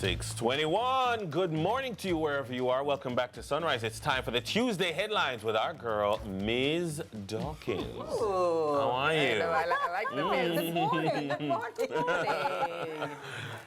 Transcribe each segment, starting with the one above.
6:21. Good morning to you wherever you are. Welcome back to Sunrise. It's time for the Tuesday headlines with our girl, Ms. Dawkins. Ooh, how are you? I like the Ms. Good morning. Good morning.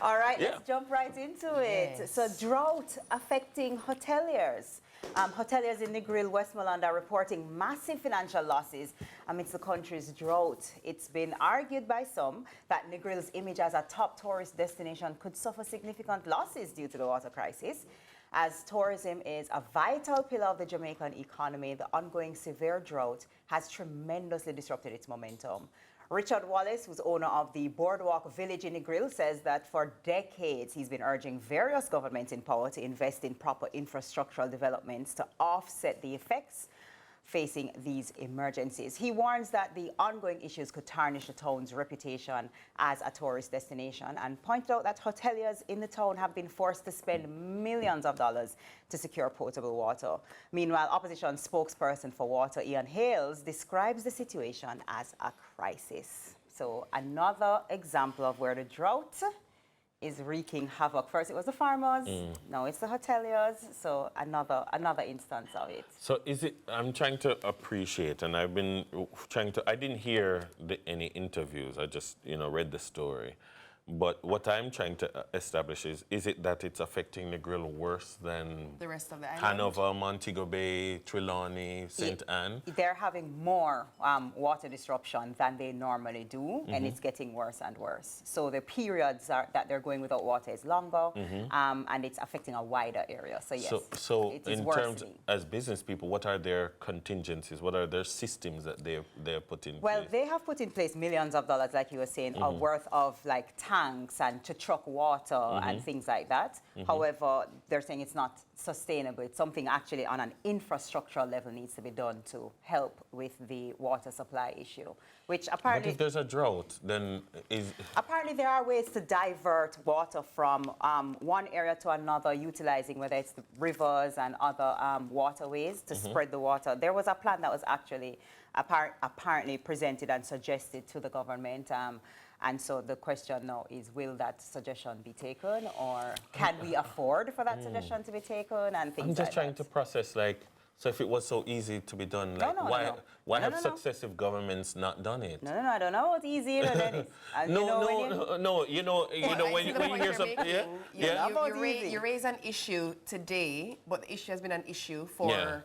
All right, let's jump right into it. Yes. So drought affecting hoteliers. Hoteliers in Negril, Westmoreland are reporting massive financial losses amidst the country's drought. It's been argued by some that Negril's image as a top tourist destination could suffer significant losses due to the water crisis. As tourism is a vital pillar of the Jamaican economy, the ongoing severe drought has tremendously disrupted its momentum. Richard Wallace, who's owner of the Boardwalk Village in Negril, says that for decades he's been urging various governments in power to invest in proper infrastructural developments to offset the effects facing these emergencies. He warns that the ongoing issues could tarnish the town's reputation as a tourist destination and pointed out that hoteliers in the town have been forced to spend millions of dollars to secure potable water. Meanwhile, opposition spokesperson for water, Ian Hales, describes the situation as a crisis. So another example of where the drought is wreaking havoc. First it was the farmers, now it's the hoteliers, so another instance of it. So is it, I'm trying to appreciate, and I've been trying to, I didn't hear any interviews, I just, read the story. But what I'm trying to establish is it that it's affecting Negril worse than The rest of the island. Hanover, Montego Bay, Trelawney, St. Anne? They're having more water disruption than they normally do, and it's getting worse and worse. So the periods that they're going without water is longer, and it's affecting a wider area. So yes, So it is in worsening. terms, as business people, what are their contingencies? What are their systems that they're putting in Well, place? they have put in place millions of dollars, like you were saying, worth of like tanks and to truck water and things like that. However, they're saying it's not sustainable. It's something actually on an infrastructural level needs to be done to help with the water supply issue, which But apparently... if there's a drought, then Apparently, there are ways to divert water from one area to another, utilizing whether it's the rivers and other waterways to spread the water. There was a plan that was actually apparently presented and suggested to the government. And so the question now is, will that suggestion be taken, or can we afford for that suggestion to be taken, and things I'm just like trying that. to process, so if it was so easy to be done, why have successive governments not done it? No, I don't know what's easy, Dennis. No, when you hear something, You raise an issue today, but the issue has been an issue for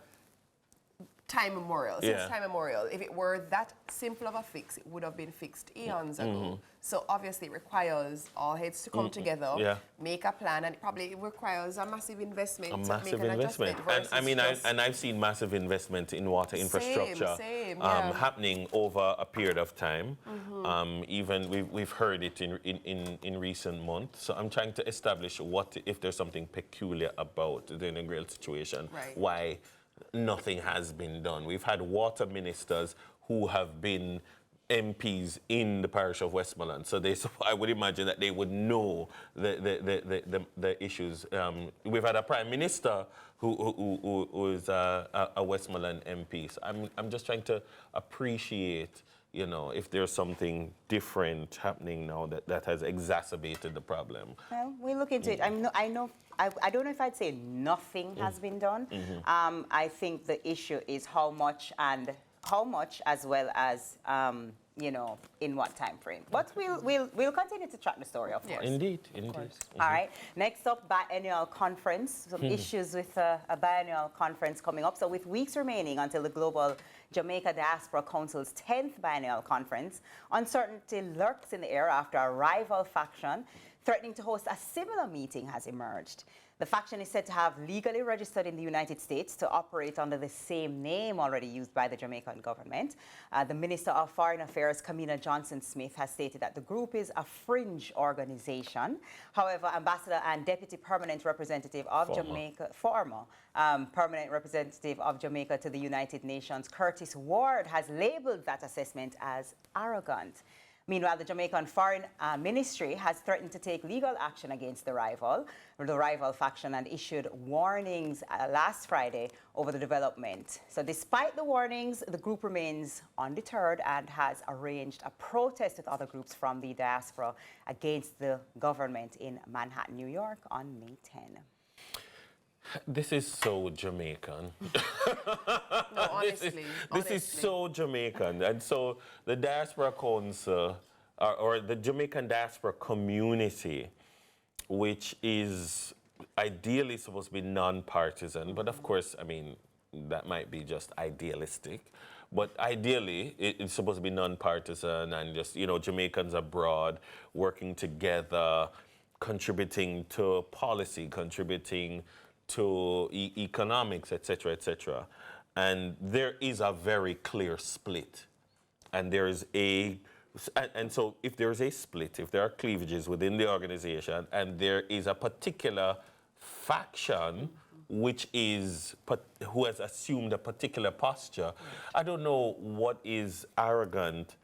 time immemorial, since time immemorial. If it were that simple of a fix, it would have been fixed eons ago. So obviously it requires all heads to come together, make a plan, and it probably requires a massive investment to make an adjustment. And I've seen massive investment in water infrastructure happening over a period of time. Even we've heard it in recent months. So I'm trying to establish if there's something peculiar about the Negril situation, why nothing has been done. We've had water ministers who have been MPs in the parish of Westmoreland, so I would imagine that they would know the issues. We've had a prime minister who is a Westmoreland MP. So I'm just trying to appreciate, if there's something different happening now that has exacerbated the problem. Well, we'll look into it. I don't know if I'd say nothing has been done. I think the issue is how much, as well as in what time frame. But we'll continue to track the story, of course. Indeed. All right. Next up, biennial conference. Some issues with a biennial conference coming up. So with weeks remaining until the Global Jamaica Diaspora Council's 10th biennial conference, uncertainty lurks in the air after a rival faction threatening to host a similar meeting has emerged. The faction is said to have legally registered in the United States to operate under the same name already used by the Jamaican government. The Minister of Foreign Affairs, Camilla Johnson-Smith, has stated that the group is a fringe organization. However, Ambassador and Deputy Permanent Representative of Jamaica, Permanent Representative of Jamaica to the United Nations, Curtis Ward, has labeled that assessment as arrogant. Meanwhile, the Jamaican Foreign Ministry has threatened to take legal action against the rival faction, and issued warnings last Friday over the development. So despite the warnings, the group remains undeterred and has arranged a protest with other groups from the diaspora against the government in Manhattan, New York on May 10. This is so Jamaican. No, honestly. This is so Jamaican. And so the Diaspora Council, or the Jamaican Diaspora Community, which is ideally supposed to be non-partisan, but of course, I mean, that might be just idealistic. But ideally, it's supposed to be non-partisan and just, you know, Jamaicans abroad working together, contributing to policy, contributing to economics, etc., etc. And there is a very clear split. And there is and so if there is a split, if there are cleavages within the organization, and there is a particular faction who has assumed a particular posture, I don't know what is arrogant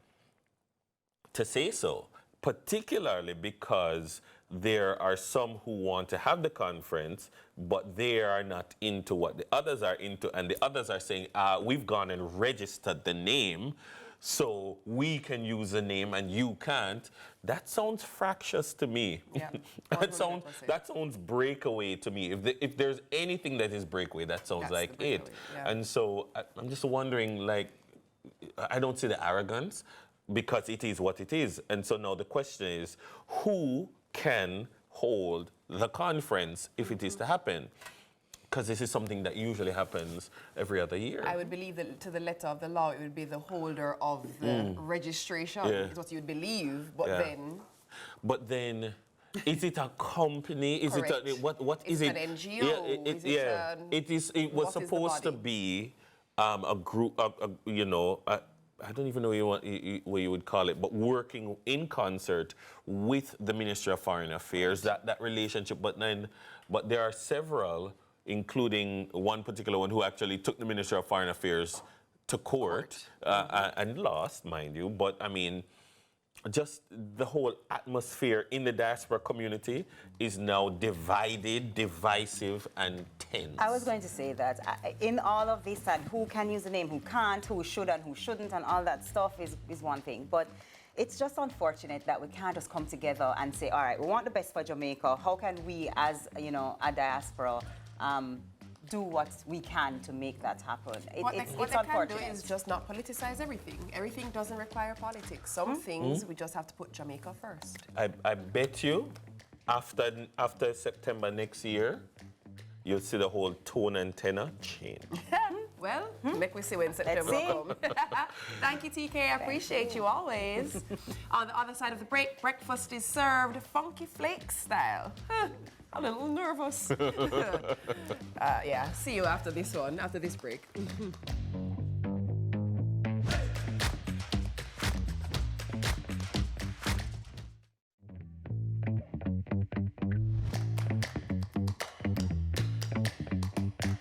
to say so, particularly because there are some who want to have the conference, but they are not into what the others are into, and the others are saying, we've gone and registered the name, so we can use the name and you can't. That sounds fractious to me. Yeah, that sounds breakaway to me. If there's anything that is breakaway, that sounds like it. Yeah. And so I'm just wondering, like, I don't see the arrogance, because it is what it is. And so now the question is, who can hold the conference if it is to happen? Because this is something that usually happens every other year. I would believe that to the letter of the law, it would be the holder of the registration, is what you would believe, but then... But then, is it a company? Is Correct. it what is it? An NGO? It was supposed to be a group, you know, I don't even know what you would call it, but working in concert with the Ministry of Foreign Affairs, that relationship. But there are several, including one particular one who actually took the Ministry of Foreign Affairs to court and lost, mind you. But I mean, just the whole atmosphere in the diaspora community is now divided, divisive, and tense. I was going to say that in all of this, and who can use the name, who can't, who should and who shouldn't, and all that stuff is one thing. But it's just unfortunate that we can't just come together and say, all right, we want the best for Jamaica. How can we, as you know, a diaspora, do what we can to make that happen? What it's they unfortunate. can do is just not politicize everything. Everything doesn't require politics. Some things we just have to put Jamaica first. I bet you, after September next year, you'll see the whole tone and tenor change. Well, make we see when September comes. Thank you, TK. I appreciate you always. On the other side of the break, breakfast is served funky flake style. A little nervous. Yeah, see you after this break.